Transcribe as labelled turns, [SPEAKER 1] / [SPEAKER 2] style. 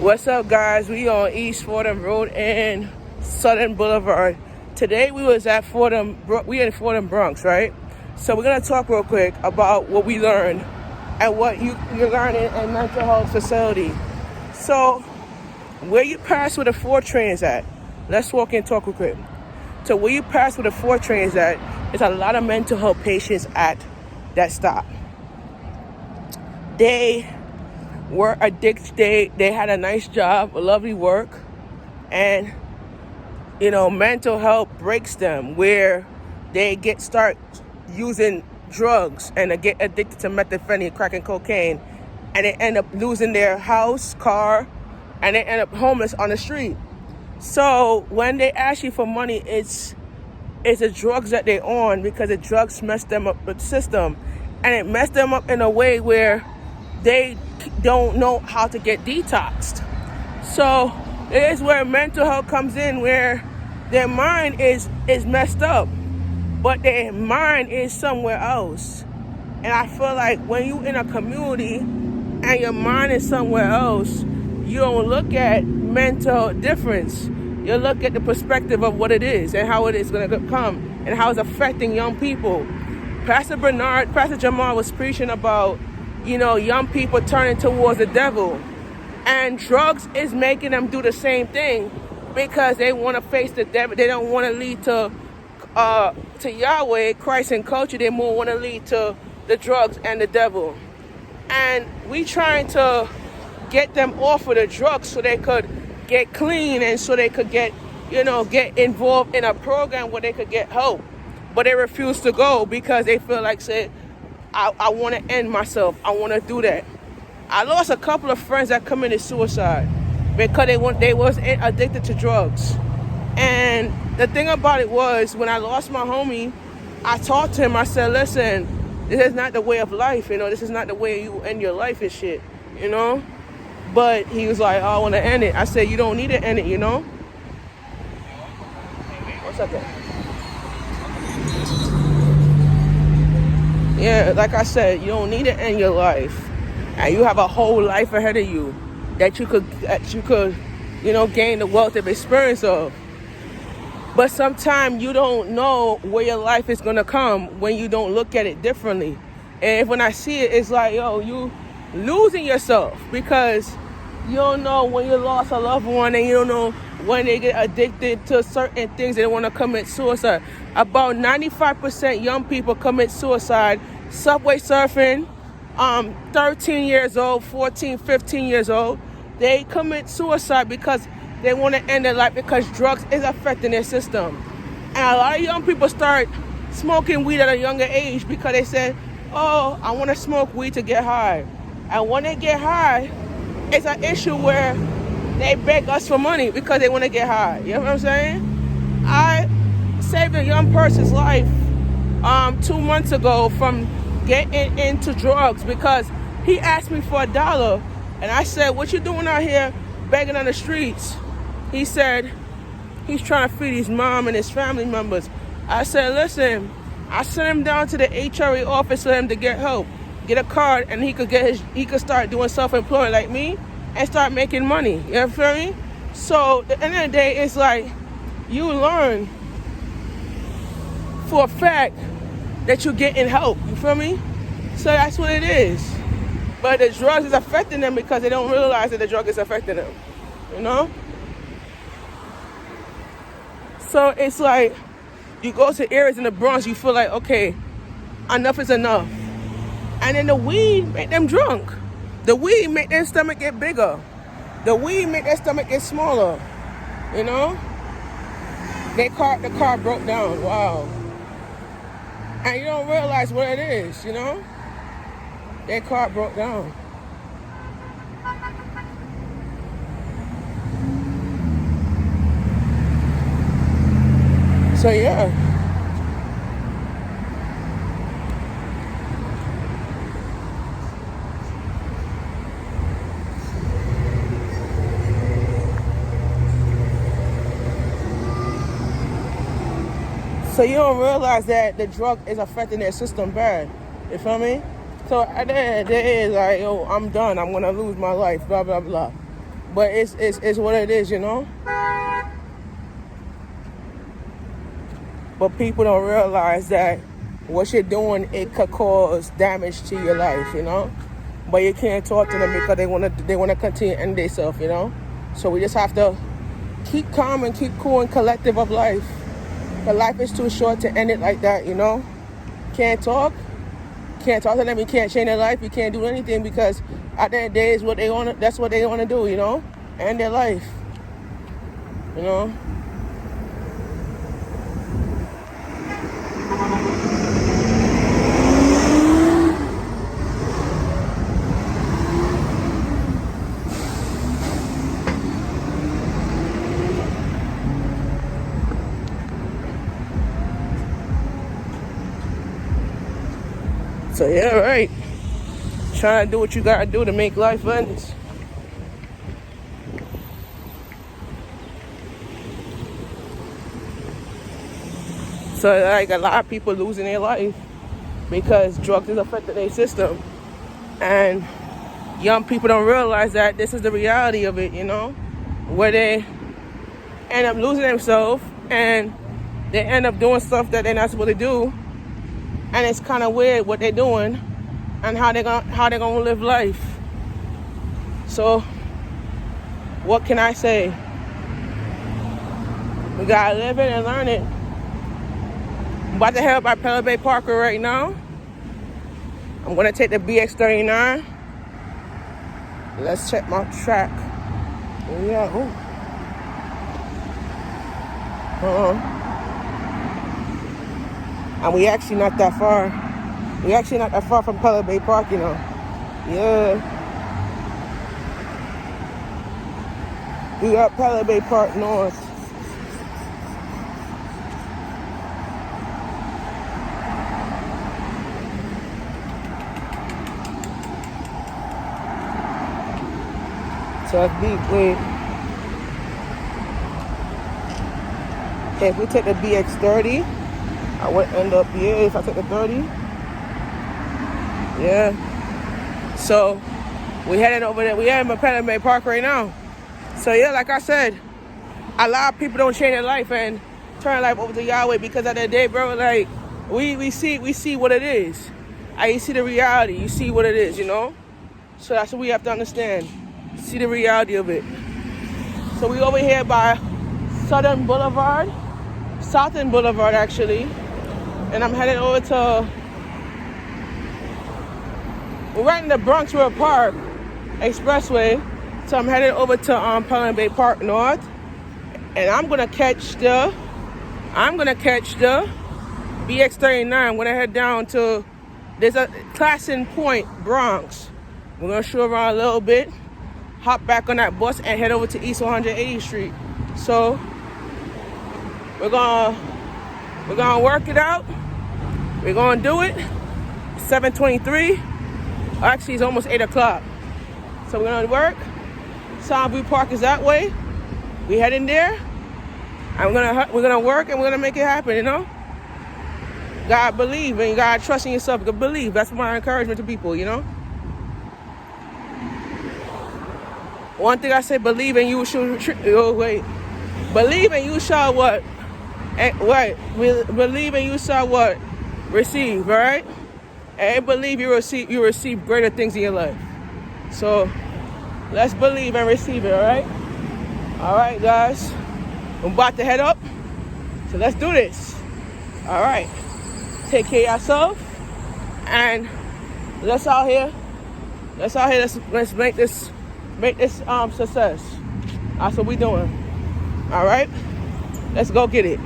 [SPEAKER 1] What's up, guys? We on East Fordham Road and Southern Boulevard. Today we was at Fordham. We in Fordham, Bronx, right? So we're gonna talk real quick about what we learned and what you're learning in mental health facility. So where you pass where the 4 trains at? Let's walk and talk real quick. So where you pass where the 4 trains at, there's a lot of mental health patients at that stop. They were addicted. They had a nice job, a lovely work, and mental health breaks them where they start using drugs and they get addicted to methamphetamine, crack, and cocaine, and they end up losing their house, car, and they end up homeless on the street. So when they ask you for money, it's the drugs that they're on, because the drugs mess them up with the system, and it messed them up in a way where they don't know how to get detoxed. So it is where mental health comes in, where their mind is messed up, but their mind is somewhere else. And I feel like when you in a community and your mind is somewhere else, you don't look at mental difference. You look at the perspective of what it is and how it is going to come and how it's affecting young people. Pastor Jamal was preaching about young people turning towards the devil, and drugs is making them do the same thing because they want to face the devil. They don't want to lead to Yahweh, Christ, and culture. They more want to lead to the drugs and the devil. And we trying to get them off of the drugs so they could get clean and so they could get involved in a program where they could get help. But they refuse to go because they feel like, I want to end myself. I want to do that. I lost a couple of friends that committed suicide because they was addicted to drugs. And the thing about it was, when I lost my homie, I talked to him. I said, listen, this is not the way of life. This is not the way you end your life and shit, But he was like, oh, I want to end it. I said, you don't need to end it, What's up there? Yeah, like I said, you don't need to end your life, and you have a whole life ahead of you that you could gain the wealth of experience of. But sometimes you don't know where your life is gonna come when you don't look at it differently. And when I see it, it's like, you losing yourself, because you don't know when you lost a loved one, and you don't know when they get addicted to certain things, they want to commit suicide. About 95% young people commit suicide subway surfing, 13 years old, 14, 15 years old. They commit suicide because they want to end their life because drugs is affecting their system. And a lot of young people start smoking weed at a younger age because they say, oh, I want to smoke weed to get high. And when they get high, it's an issue where they beg us for money because they want to get high. You know what I'm saying? I saved a young person's life 2 months ago from getting into drugs because he asked me for $1. And I said, what you doing out here begging on the streets? He said he's trying to feed his mom and his family members. I said, listen, I sent him down to the HRA office for him to get help, get a card, and he could start doing self-employed like me and start making money. You feel me? So at the end of the day, it's like you learn for a fact that you're getting help. You feel me? So that's what it is. But the drugs is affecting them because they don't realize that the drug is affecting them. So it's like you go to areas in the Bronx, you feel like, okay, enough is enough. And then the weed make them drunk. The weed make their stomach get bigger. The weed make their stomach get smaller. The car broke down. Wow. And you don't realize what it is, Their car broke down. So yeah. So you don't realize that the drug is affecting their system bad. You feel me? So at the end of the day, it's like, yo, I'm done. I'm going to lose my life, blah, blah, blah. But it's what it is, you know. But people don't realize that what you're doing, it could cause damage to your life, you know. But you can't talk to them because they wanna continue to end themselves, you know. So we just have to keep calm and keep cool and collective of life. But life is too short to end it like that, you know. Can't talk to them. You can't change their life. You can't do anything because at the end of the day, is what they want. That's what they want to do, you know. End their life, you know. So yeah, right. Trying to do what you gotta do to make life end. So like a lot of people losing their life because drugs is affecting their system, and young people don't realize that this is the reality of it, you know, where they end up losing themselves and they end up doing stuff that they're not supposed to do, and it's kind of weird what they're doing and how they're gonna live life. So what can I say? We gotta live it and learn it. I'm about to head up by Pelham Bay Parker right now. I'm gonna take the BX39. Let's check my track. Oh yeah. And we actually not that far. We actually not that far from Pelham Bay Park, you know. Yeah. We got Pelham Bay Park North. So that's wait. Okay, if we take the BX30, I would end up here if I take the 30. Yeah. So we headed over there. We heading to Pelham Bay Park right now. So yeah, like I said, a lot of people don't change their life and turn life over to Yahweh because at the day, bro, like we see what it is. You see the reality. You see what it is, you know. So that's what we have to understand. See the reality of it. So we over here by Southern Boulevard actually, and I'm headed over to. We're right in the Bronx Road Park Expressway, so I'm headed over to Pelham Bay Park North, and I'm gonna catch the BX39. I'm gonna head down to there's a Classen Point Bronx. We're gonna show around a little bit, hop back on that bus, and head over to East 180th Street. So we're gonna work it out. We're gonna do it. 7:23. Actually, it's almost 8 o'clock. So we're gonna work. Soundview Park is that way. We head in there. And we're gonna work and we're gonna make it happen, you know? God believe and you gotta trust in yourself. You believe. That's my encouragement to people, you know? One thing I say, believe and you shall believe and you shall what? Believe and you shall what? Receive, all right? And believe you receive greater things in your life. So let's believe and receive it, all right? All right, guys. I'm about to head up. So let's do this. All right. Take care of yourself. And let's out here. Let's make this success. That's what we doing. All right? Let's go get it.